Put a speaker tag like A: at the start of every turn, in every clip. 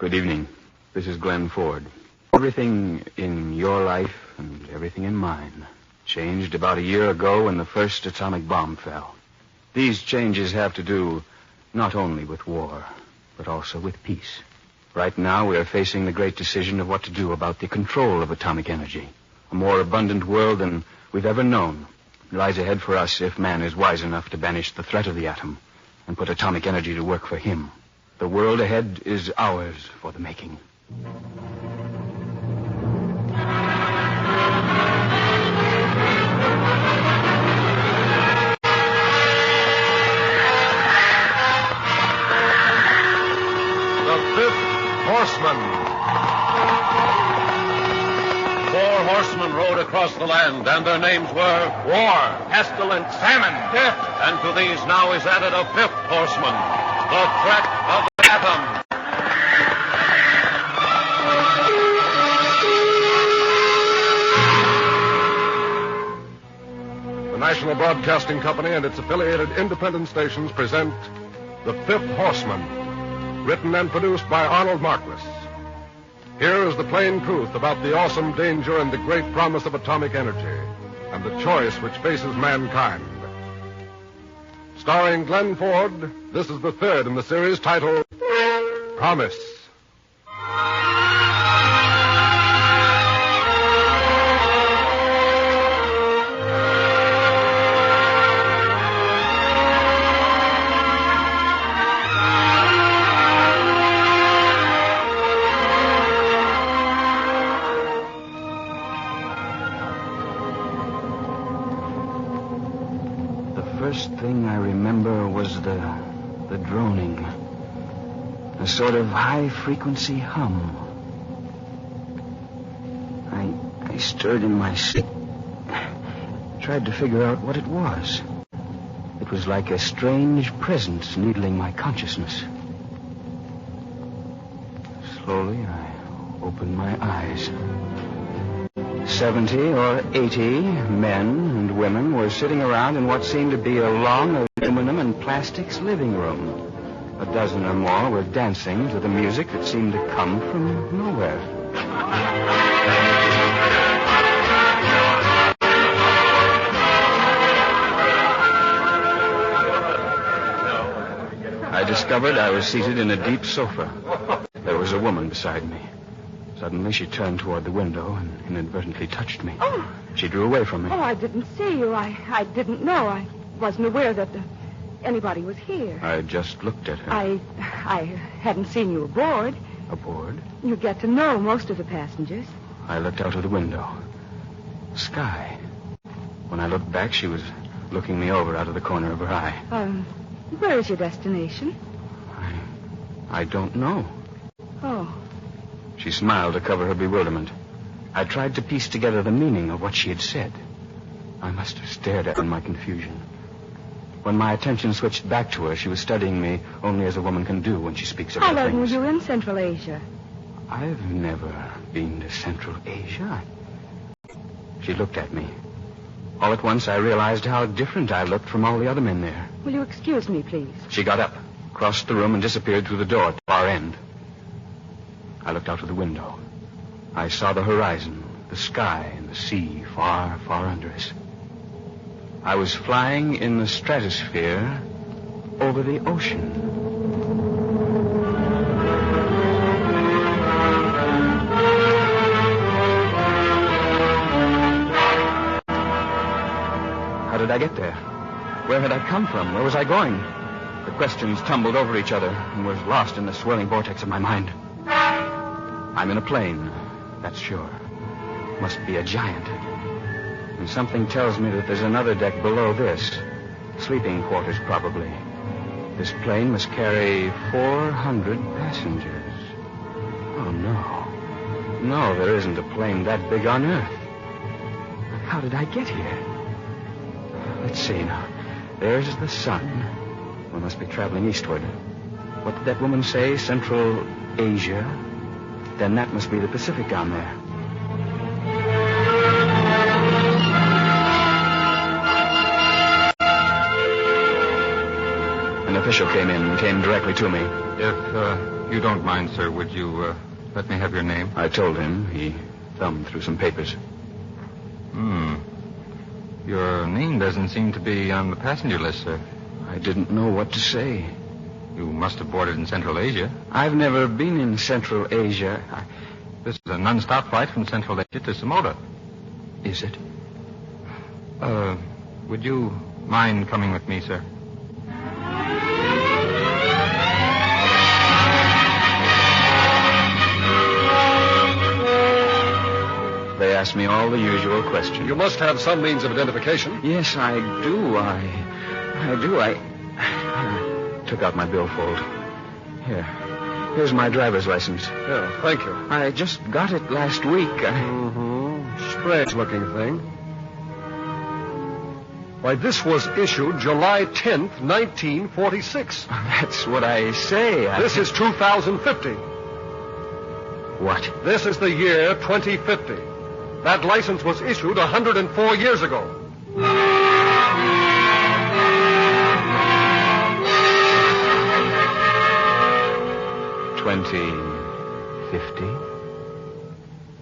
A: Good evening. This is Glenn Ford. Everything in your life and everything in mine changed about a year ago when the first atomic bomb fell. These changes have to do not only with war, but also with peace. Right now, we are facing the great decision of what to do about the control of atomic energy. A more abundant world than we've ever known lies ahead for us if man is wise enough to banish the threat of the atom and put atomic energy to work for him. The world ahead is ours for the making.
B: The Fifth Horseman. 4 horsemen rode across the land, and their names were War, Pestilence, Famine, Death. And to these now is added a 5th horseman, the threat of the atom.
C: The National Broadcasting Company and its affiliated independent stations present The Fifth Horseman, written and produced by Arnold Marquis. Here is the plain truth about the awesome danger and the great promise of atomic energy, and the choice which faces mankind. Starring Glenn Ford, this is the third in the series titled Promise.
A: First thing I remember was the droning. A sort of high-frequency hum. I stirred in my seat. Tried to figure out what it was. It was like a strange presence needling my consciousness. Slowly, I opened my eyes. 70 or 80 men and women were sitting around in what seemed to be a long aluminum and plastics living room. A dozen or more were dancing to the music that seemed to come from nowhere. I discovered I was seated in a deep sofa. There was a woman beside me. Suddenly, she turned toward the window and inadvertently touched me.
D: Oh.
A: She drew away from me.
D: Oh, I didn't see you. I didn't know. I wasn't aware that anybody was here.
A: I just looked at her.
D: I hadn't seen you aboard.
A: Aboard?
D: You get to know most of the passengers.
A: I looked out of the window. Sky. When I looked back, she was looking me over out of the corner of her eye.
D: Where is your destination?
A: I don't know.
D: Oh.
A: She smiled to cover her bewilderment. I tried to piece together the meaning of what she had said. I must have stared at her in my confusion. When my attention switched back to her, she was studying me only as a woman can do when she speaks of
D: How
A: other
D: long
A: things.
D: were you in Central Asia?
A: I've never been to Central Asia. She looked at me. All at once, I realized how different I looked from all the other men there.
D: Will you excuse me, please?
A: She got up, crossed the room, and disappeared through the door at the far end. I looked out of the window. I saw the horizon, the sky, and the sea far, far under us. I was flying in the stratosphere over the ocean. How did I get there? Where had I come from? Where was I going? The questions tumbled over each other and was lost in the swirling vortex of my mind. I'm in a plane, that's sure. Must be a giant. And something tells me that there's another deck below this. Sleeping quarters, probably. This plane must carry 400 passengers. Oh, no. No, there isn't a plane that big on Earth. How did I get here? Let's see now. There's the sun. We must be traveling eastward. What did that woman say? Central Asia? Then that must be the Pacific down there. An official came directly to me.
C: If
E: you don't mind, sir, would you let me have your name?
A: I told him. He thumbed through some papers.
E: Your name doesn't seem to be on the passenger list, sir.
A: I didn't know what to say.
E: You must have boarded in Central Asia.
A: I've never been in Central Asia.
E: This is a non-stop flight from Central Asia to Samoda.
A: Is it?
E: Would you mind coming with me, sir?
A: They asked me all the usual questions.
C: You must have some means of identification.
A: Yes, I do. I do. I took out my billfold. Here's my driver's license.
C: Yeah, thank you.
A: I just got it last week.
C: Strange-looking thing. Why, this was issued July 10th, 1946.
A: That's what I say.
C: This is 2050.
A: What?
C: This is the year 2050. That license was issued 104 years ago.
A: 2050?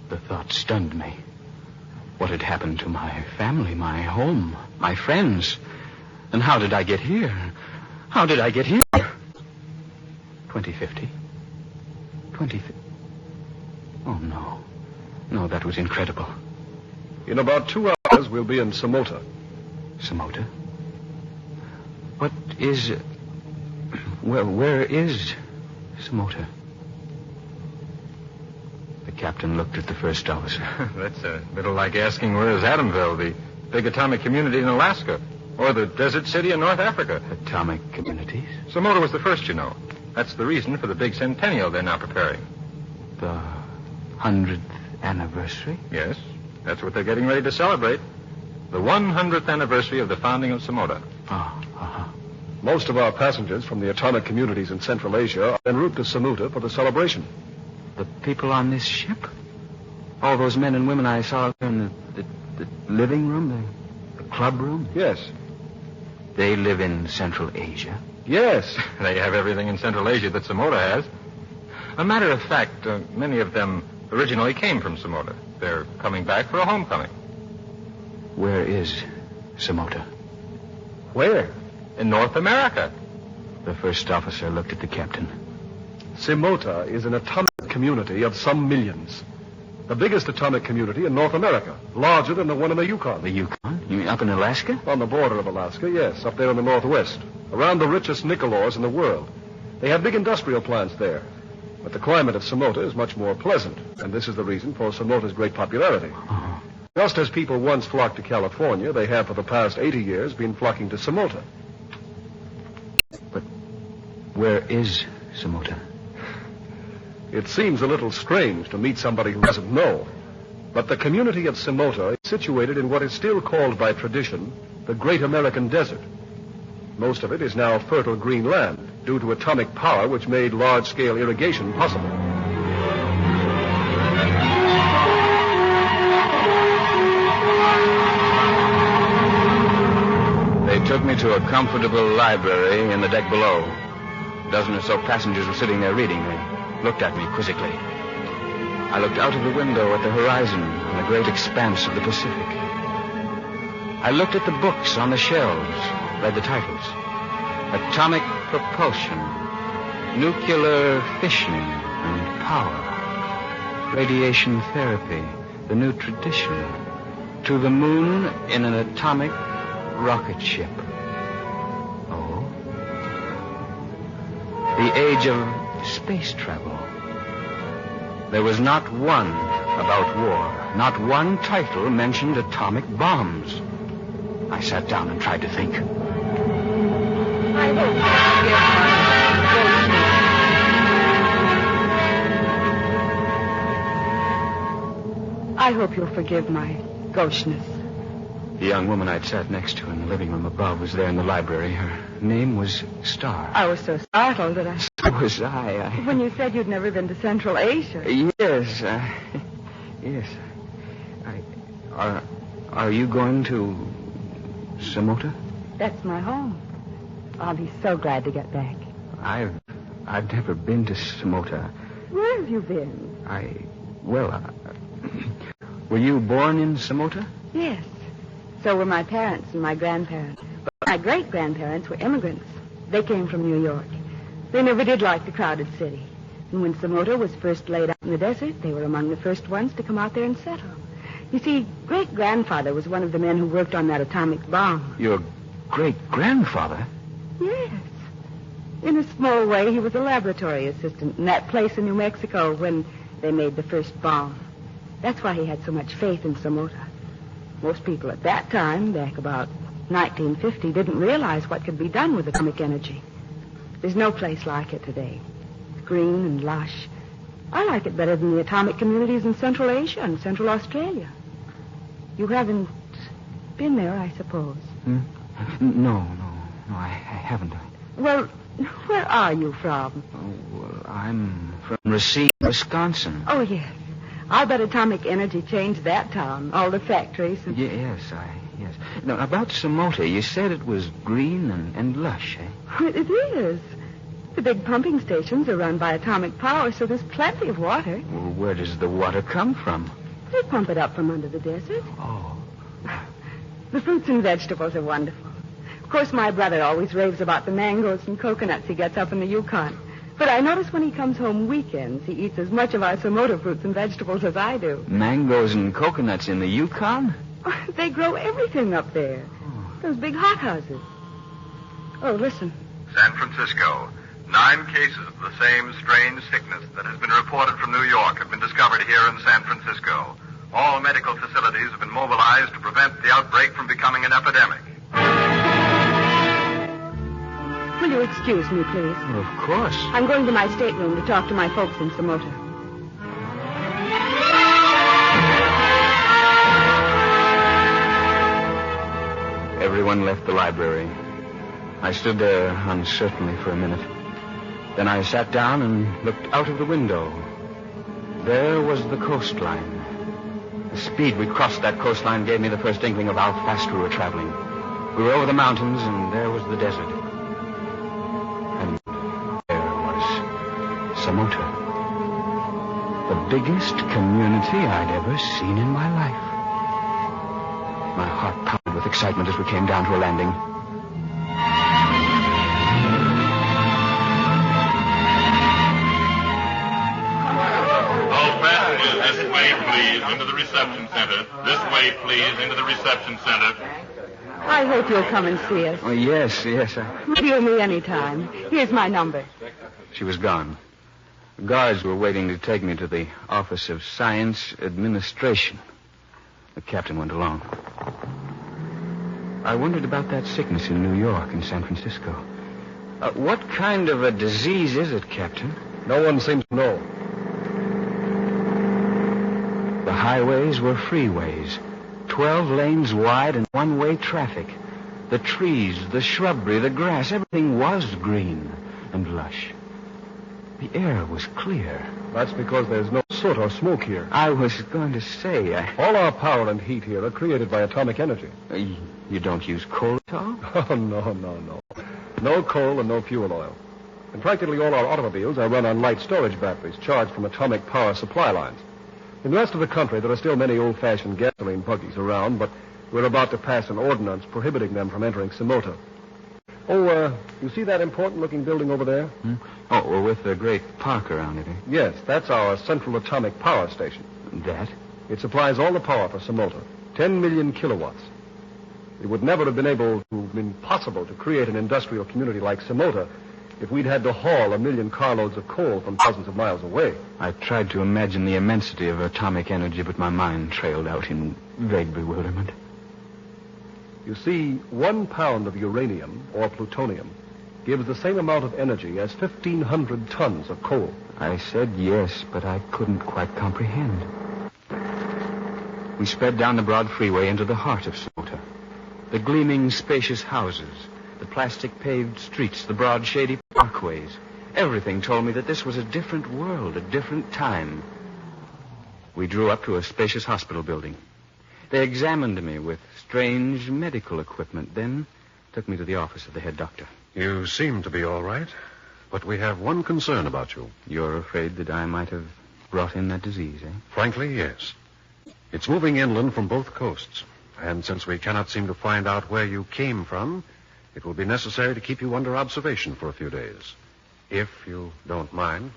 A: The thought stunned me. What had happened to my family, my home, my friends? And how did I get here? How did I get here? 2050? 2050? Oh, no. No, that was incredible.
C: In about 2 hours, we'll be in Samoda.
A: Samoda? What is... Where is Samoda? The captain looked at the first officer.
E: That's a little like asking where is Adamville, the big atomic community in Alaska, or the desert city in North Africa.
A: Atomic communities?
E: Samoda was the first, you know. That's the reason for the big centennial they're now preparing.
A: The 100th anniversary?
E: Yes, that's what they're getting ready to celebrate. The 100th anniversary of the founding of Samoda.
C: Most of our passengers from the atomic communities in Central Asia are en route to Samoda for the celebration.
A: The people on this ship? All those men and women I saw in the living room, the club room?
C: Yes.
A: They live in Central Asia?
C: Yes.
E: They have everything in Central Asia that Samoda has. A matter of fact, many of them originally came from Samoda. They're coming back for a homecoming.
A: Where is Samoda?
C: Where?
E: In North America.
A: The first officer looked at the captain.
C: Samoda is an atomic community of some millions. The biggest atomic community in North America, larger than the one in the Yukon.
A: The Yukon? You mean up in Alaska?
C: On the border of Alaska, yes, up there in the northwest, around the richest nickel ores in the world. They have big industrial plants there. But the climate of Samoda is much more pleasant, and this is the reason for Samoda's great popularity. Just as people once flocked to California, they have for the past 80 years been flocking to Samoda.
A: But where is Samoda?
C: It seems a little strange to meet somebody who doesn't know. But the community of Samoda is situated in what is still called by tradition the Great American Desert. Most of it is now fertile green land due to atomic power which made large-scale irrigation possible.
A: They took me to a comfortable library in the deck below. A dozen or so passengers were sitting there reading. They looked at me quizzically. I looked out of the window at the horizon and the great expanse of the Pacific. I looked at the books on the shelves, read the titles. Atomic propulsion, nuclear fission and power, radiation therapy, the new tradition, to the moon in an atomic rocket ship. Oh? The age of space travel. There was not one about war. Not one title mentioned atomic bombs. I sat down and tried to think.
D: I hope you'll forgive my gaucheness.
A: The young woman I'd sat next to in the living room above was there in the library. Her name was Starr.
D: I was so startled that
A: So was I.
D: When you said you'd never been to Central Asia.
A: Yes. Yes. Are you going to Samoda?
D: That's my home. I'll be so glad to get back.
A: I've I've never been to Samota.
D: Where have you been?
A: Were you born in Samota?
D: Yes. So were my parents and my grandparents. But my great-grandparents were immigrants. They came from New York. They never did like the crowded city. And when Samota was first laid out in the desert, they were among the first ones to come out there and settle. You see, great-grandfather was one of the men who worked on that atomic bomb.
A: Your great-grandfather?
D: Yes. In a small way, he was a laboratory assistant in that place in New Mexico when they made the first bomb. That's why he had so much faith in Samota. Most people at that time, back about 1950, didn't realize what could be done with atomic energy. There's no place like it today. It's green and lush. I like it better than the atomic communities in Central Asia and Central Australia. You haven't been there, I suppose.
A: No, I haven't.
D: Well, where are you from?
A: I'm from Racine, Wisconsin.
D: Oh, yes. I'll bet atomic energy changed that town. All the factories. And...
A: Yes. Now, about Samota, you said it was green and lush, eh?
D: It is. The big pumping stations are run by atomic power, so there's plenty of water.
A: Well, where does the water come from?
D: They pump it up from under the desert.
A: Oh.
D: The fruits and vegetables are wonderful. Of course, my brother always raves about the mangoes and coconuts he gets up in the Yukon. But I notice when he comes home weekends, he eats as much of our Samota fruits and vegetables as I do.
A: Mangoes and coconuts in the Yukon?
D: They grow everything up there. Those big hothouses. Oh, listen.
F: San Francisco. 9 cases of the same strange sickness that has been reported from New York have been discovered here in San Francisco. All medical facilities have been mobilized to prevent the outbreak from becoming an epidemic.
D: Will you excuse me, please?
A: Well, of course.
D: I'm going to my stateroom to talk to my folks in Samota.
A: Everyone left the library. I stood there uncertainly for a minute. Then I sat down and looked out of the window. There was the coastline. The speed we crossed that coastline gave me the first inkling of how fast we were traveling. We were over the mountains, and there was the desert. And there was Samota. The biggest community I'd ever seen in my life. My heart pounded with excitement as we came down to a landing.
G: This way, please, into the reception center. This way, please, into the reception center.
D: I hope you'll come and see us.
A: Oh, yes.
D: Radio me anytime. Here's my number.
A: She was gone. The guards were waiting to take me to the Office of Science Administration. The captain went along. I wondered about that sickness in New York and San Francisco. What kind of a disease is it, Captain?
C: No one seems to know.
A: The highways were freeways, 12 lanes wide and one-way traffic. The trees, the shrubbery, the grass, everything was green and lush. The air was clear.
C: That's because there's no soot or smoke here.
A: I was going to say,
C: All our power and heat here are created by atomic energy.
A: You don't use coal at all?
C: Oh, no. No coal and no fuel oil. And practically all our automobiles are run on light storage batteries charged from atomic power supply lines. In the rest of the country, there are still many old-fashioned gasoline buggies around, but we're about to pass an ordinance prohibiting them from entering Samota. Oh, you see that important-looking building over there?
A: Oh, well, with the great park around it, eh?
C: Yes, that's our Central Atomic Power Station.
A: That?
C: It supplies all the power for Samota, 10 million kilowatts. It would never have been possible to create an industrial community like Samota if we'd had to haul 1 million carloads of coal from thousands of miles away.
A: I tried to imagine the immensity of atomic energy, but my mind trailed out in vague bewilderment.
C: You see, 1 pound of uranium or plutonium gives the same amount of energy as 1,500 tons of coal.
A: I said yes, but I couldn't quite comprehend. We sped down the broad freeway into the heart of Samota. The gleaming, spacious houses, the plastic-paved streets, the broad, shady parkways. Everything told me that this was a different world, a different time. We drew up to a spacious hospital building. They examined me with strange medical equipment, then took me to the office of the head doctor.
C: You seem to be all right. But we have one concern about you.
A: You're afraid that I might have brought in that disease, eh?
C: Frankly, yes. It's moving inland from both coasts. And since we cannot seem to find out where you came from, it will be necessary to keep you under observation for a few days. If you don't mind.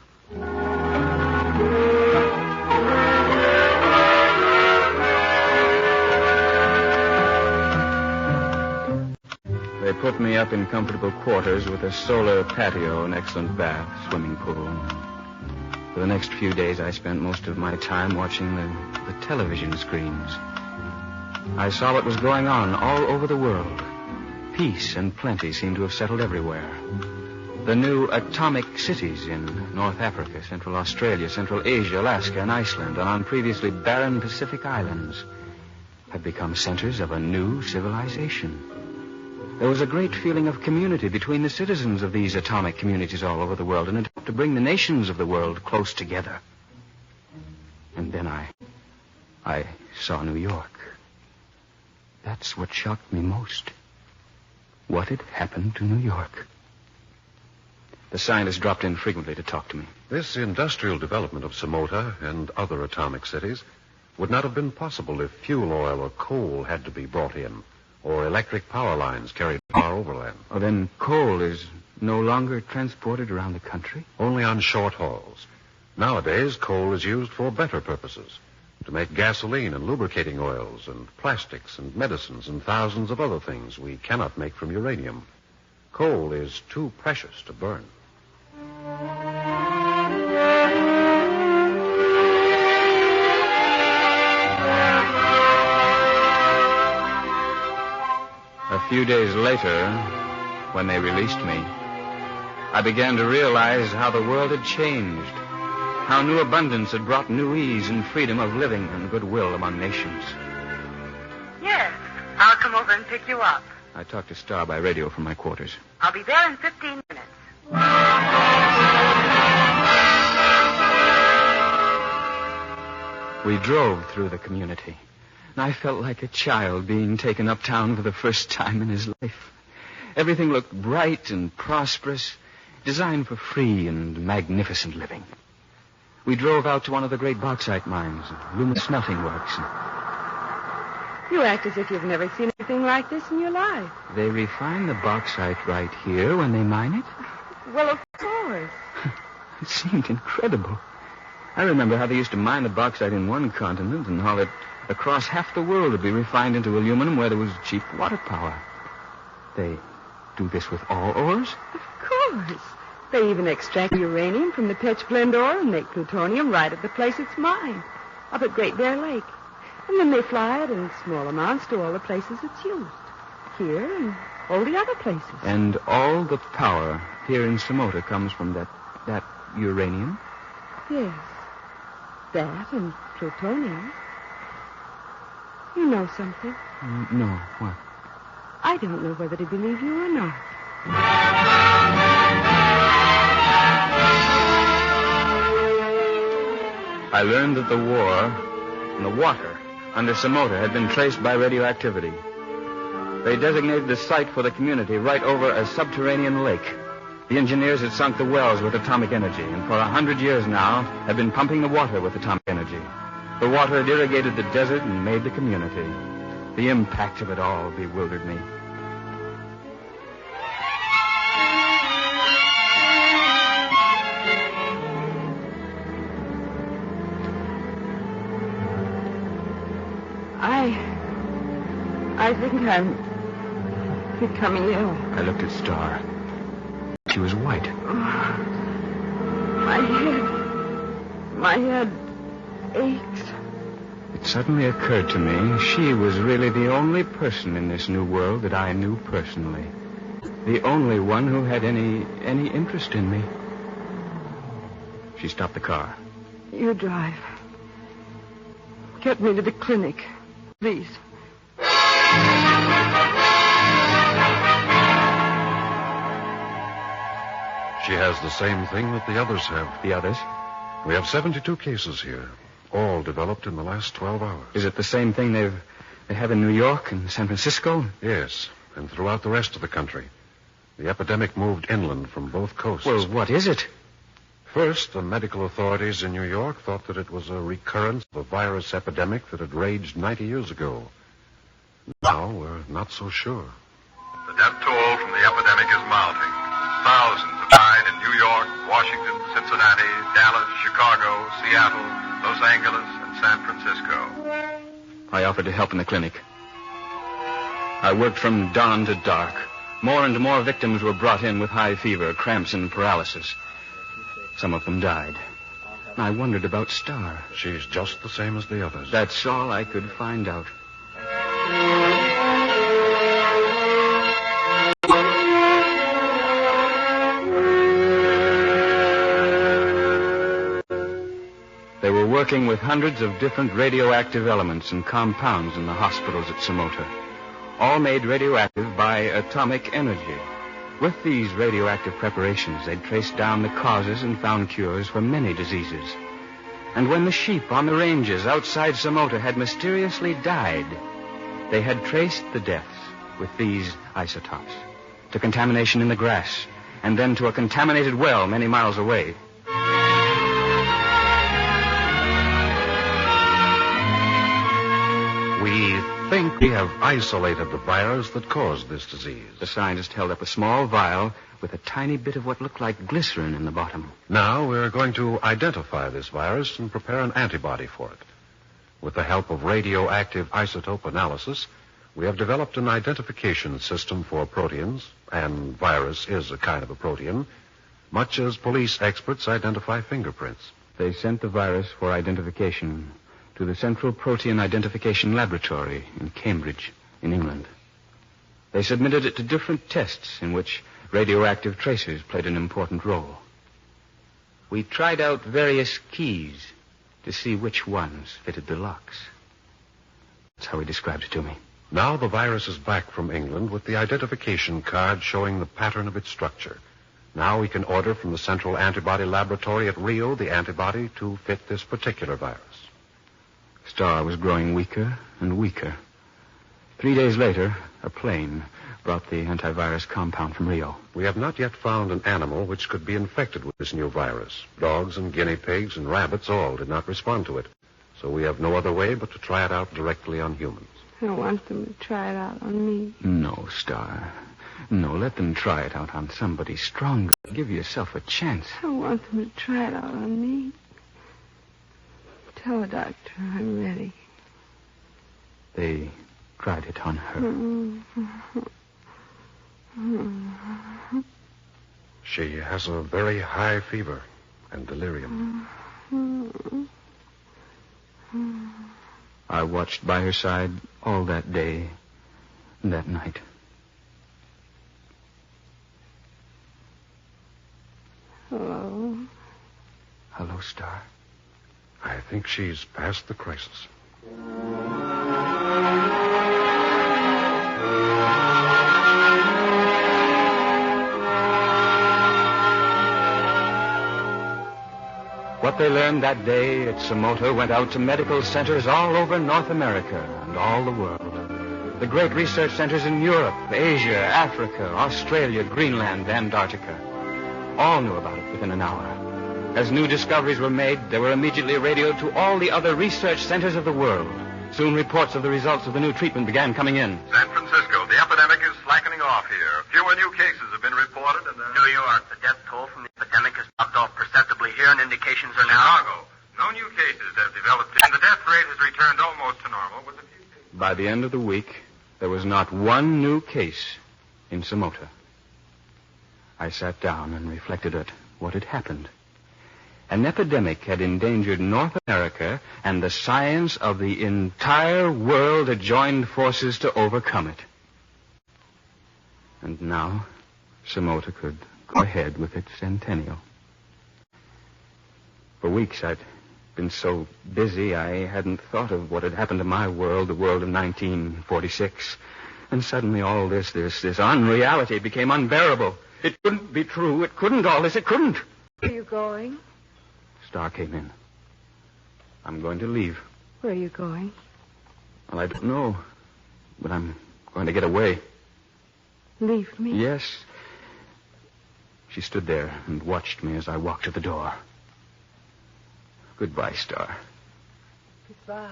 A: They put me up in comfortable quarters with a solar patio, an excellent bath, swimming pool. For the next few days, I spent most of my time watching the television screens. I saw what was going on all over the world. Peace and plenty seemed to have settled everywhere. The new atomic cities in North Africa, Central Australia, Central Asia, Alaska, and Iceland, and on previously barren Pacific islands, had become centers of a new civilization. There was a great feeling of community between the citizens of these atomic communities all over the world, and it helped to bring the nations of the world close together. And then I saw New York. That's what shocked me most. What had happened to New York? The scientist dropped in frequently to talk to me.
C: This industrial development of Samota and other atomic cities would not have been possible if fuel oil or coal had to be brought in, or electric power lines carried far overland.
A: Oh, then coal is no longer transported around the country?
C: Only on short hauls. Nowadays, coal is used for better purposes. To make gasoline and lubricating oils and plastics and medicines and thousands of other things we cannot make from uranium. Coal is too precious to burn.
A: A few days later, when they released me, I began to realize how the world had changed, how new abundance had brought new ease and freedom of living and goodwill among nations.
D: Yes, I'll come over and pick you up.
A: I talked to Star by radio from my quarters.
D: I'll be there in 15 minutes.
A: We drove through the community, and I felt like a child being taken uptown for the first time in his life. Everything looked bright and prosperous, designed for free and magnificent living. We drove out to one of the great bauxite mines, Loomis smelting works.
D: You act as if you've never seen anything like this in your life.
A: They refine the bauxite right here when they mine it?
D: Well, of course.
A: It seemed incredible. I remember how they used to mine the bauxite in one continent and haul it across half the world to be refined into aluminum where there was cheap water power. They do this with all ores?
D: Of course. They even extract uranium from the pitch blende ore and make plutonium right at the place it's mined, up at Great Bear Lake. And then they fly it in small amounts to all the places it's used, here and all the other places.
A: And all the power here in Samota comes from that uranium?
D: Yes. That and plutonium. You know something?
A: No, what?
D: I don't know whether to believe you or not.
A: I learned that the war and the water under Samota had been traced by radioactivity. They designated the site for the community right over a subterranean lake. The engineers had sunk the wells with atomic energy, and for 100 years now had been pumping the water with atomic energy. The water had irrigated the desert and made the community. The impact of it all bewildered me.
D: I think I'm becoming ill.
A: I looked at Star. She was white.
D: My head aches.
A: It suddenly occurred to me she was really the only person in this new world that I knew personally. The only one who had any interest in me. She stopped the car.
D: You drive. Get me to the clinic, please.
C: She has the same thing that the others have.
A: The others?
C: We have 72 cases here, all developed in the last 12 hours.
A: Is it the same thing they have in New York and San Francisco?
C: Yes, and throughout the rest of the country. The epidemic moved inland from both coasts.
A: Well, what is it?
C: First, the medical authorities in New York thought that it was a recurrence of a virus epidemic that had raged 90 years ago. Now, we're not so sure.
F: The death toll from the epidemic is mounting. Thousands have died in New York, Washington, Cincinnati, Dallas, Chicago, Seattle, Los Angeles, and San Francisco.
A: I offered to help in the clinic. I worked from dawn to dark. More and more victims were brought in with high fever, cramps, and paralysis. Some of them died. I wondered about Star.
C: She's just the same as the others.
A: That's all I could find out. They were working with hundreds of different radioactive elements and compounds in the hospitals at Samota, all made radioactive by atomic energy. With these radioactive preparations, they'd traced down the causes and found cures for many diseases. And when the sheep on the ranges outside Samota had mysteriously died, they had traced the deaths with these isotopes to contamination in the grass, and then to a contaminated well many miles away.
C: We think we have isolated the virus that caused this disease.
A: The scientist held up a small vial with a tiny bit of what looked like glycerin in the bottom.
C: Now we're going to identify this virus and prepare an antibody for it. With the help of radioactive isotope analysis, we have developed an identification system for proteins, and virus is a kind of a protein, much as police experts identify fingerprints.
A: They sent the virus for identification to the Central Protein Identification Laboratory in Cambridge, in England. They submitted it to different tests in which radioactive tracers played an important role. We tried out various keys to see which ones fitted the locks. That's how he described it to me.
C: Now the virus is back from England with the identification card showing the pattern of its structure. Now we can order from the Central Antibody Laboratory at Rio the antibody to fit this particular virus.
A: Star was growing weaker and weaker. 3 days later, a plane brought the antivirus compound from Rio.
C: We have not yet found an animal which could be infected with this new virus. Dogs and guinea pigs and rabbits all did not respond to it. So we have no other way but to try it out directly on humans.
D: I want them to try it out on me.
A: No, Star. No, let them try it out on somebody stronger. Give yourself a chance.
D: I want them to try it out on me. Tell the doctor I'm ready.
A: They tried it on her.
C: She has a very high fever and delirium.
A: I watched by her side all that day and that night.
D: Hello.
A: Hello, Star.
C: I think she's past the crisis.
A: What they learned that day at Samota went out to medical centers all over North America and all the world. The great research centers in Europe, Asia, Africa, Australia, Greenland, Antarctica. All knew about it within an hour. As new discoveries were made, they were immediately radioed to all the other research centers of the world. Soon reports of the results of the new treatment began coming in.
F: San Francisco, the epidemic is slackening off here. Fewer new cases have been reported in
H: New York, the death toll from the epidemic has dropped off perceptibly here, and indications are now...
F: Chicago. No new cases have developed, and the death rate has returned almost to normal with a few cases.
A: By the end of the week, there was not one new case in Samota. I sat down and reflected at what had happened. An epidemic had endangered North America, and the science of the entire world had joined forces to overcome it. And now, Samota could go ahead with its centennial. For weeks, I'd been so busy, I hadn't thought of what had happened to my world, the world of 1946. And suddenly all this unreality became unbearable. It couldn't be true. It couldn't all this. It couldn't.
D: Where are you going?
A: Star came in. I'm going to leave.
D: Where are you going?
A: Well, I don't know. But I'm going to get away.
D: Leave me?
A: Yes. She stood there and watched me as I walked to the door. Goodbye, Star.
D: Goodbye.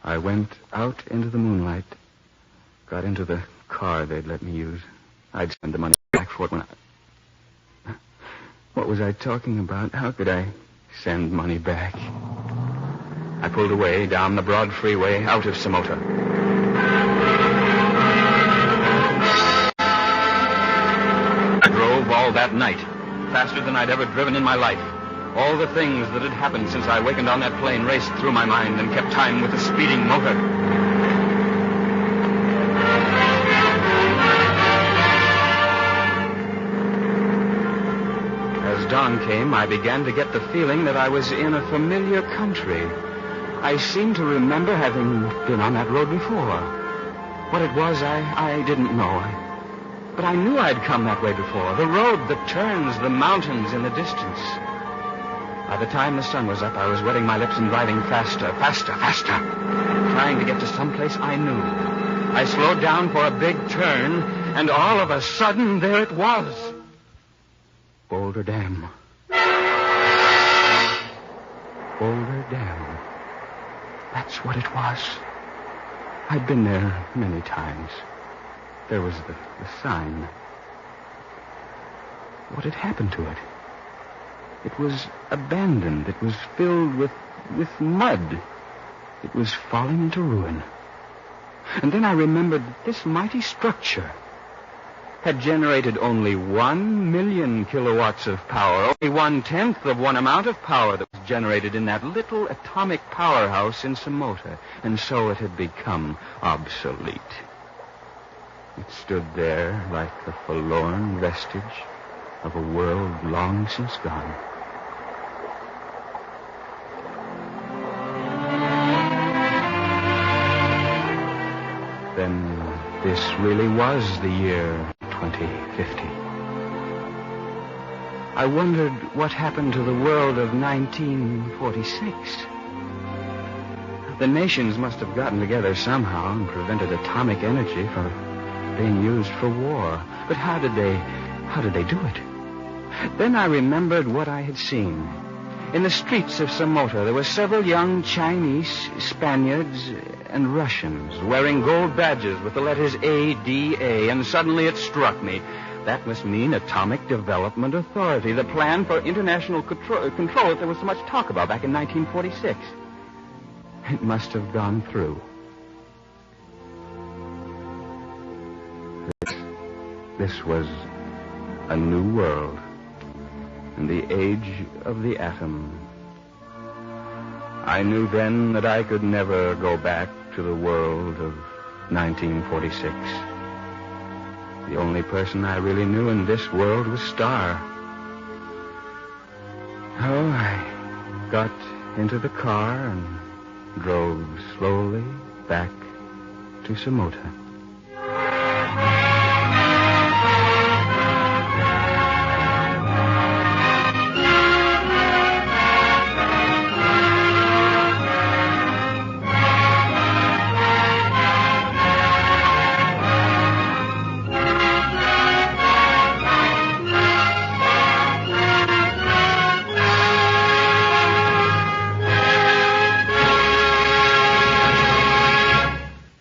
A: I went out into the moonlight, got into the car they'd let me use. I'd send the money back for it when I... What was I talking about? How could I send money back? I pulled away down the broad freeway out of Samota. I drove all that night, faster than I'd ever driven in my life. All the things that had happened since I wakened on that plane raced through my mind and kept time with the speeding motor. As dawn came, I began to get the feeling that I was in a familiar country. I seemed to remember having been on that road before. What it was, I didn't know. But I knew I'd come that way before. The road that turns the mountains in the distance. By the time the sun was up, I was wetting my lips and driving faster, trying to get to someplace I knew. I slowed down for a big turn, and all of a sudden, there it was. Boulder Dam. Boulder Dam. That's what it was. I'd been there many times. There was the sign. What had happened to it? It was abandoned. It was filled with mud. It was falling into ruin. And then I remembered that this mighty structure had generated only 1 million kilowatts of power, only 1/10 of one amount of power that was generated in that little atomic powerhouse in Samota. And so it had become obsolete. It stood there like the forlorn vestige of a world long since gone. Then this really was the year 2050. I wondered what happened to the world of 1946. The nations must have gotten together somehow and prevented atomic energy from being used for war. But how did they do it? Then I remembered what I had seen. In the streets of Samota, there were several young Chinese, Spaniards, and Russians wearing gold badges with the letters ADA, and suddenly it struck me. That must mean Atomic Development Authority, the plan for international control that there was so much talk about back in 1946. It must have gone through. This was a new world. In the age of the atom. I knew then that I could never go back to the world of 1946. The only person I really knew in this world was Star. Oh, I got into the car and drove slowly back to Samota.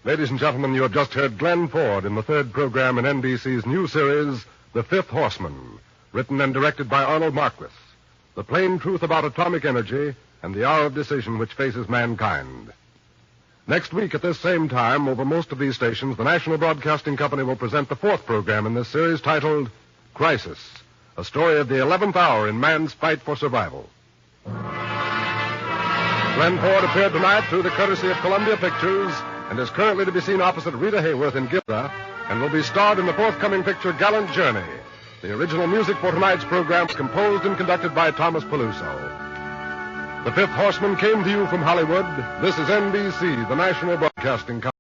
C: Ladies and gentlemen, you have just heard Glenn Ford in the third program in NBC's new series, The Fifth Horseman, written and directed by Arnold Marquis. The plain truth about atomic energy and the hour of decision which faces mankind. Next week at this same time, over most of these stations, the National Broadcasting Company will present the fourth program in this series titled Crisis, a story of the 11th hour in man's fight for survival. Glenn Ford appeared tonight through the courtesy of Columbia Pictures and is currently to be seen opposite Rita Hayworth in Gilda, and will be starred in the forthcoming picture Gallant Journey. The original music for tonight's program was composed and conducted by Thomas Peluso. The Fifth Horseman came to you from Hollywood. This is NBC, the National Broadcasting Company.